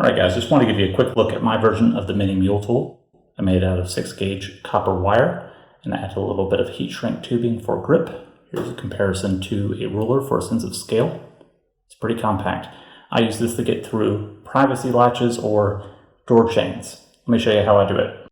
Alright guys, just want to give you a quick look at my version of the Mini-Mule tool. I made it out of 6-gauge copper wire and I added a little bit of heat shrink tubing for grip. Here's a comparison to a ruler for a sense of scale. It's pretty compact. I use this to get through privacy latches or door chains. Let me show you how I do it.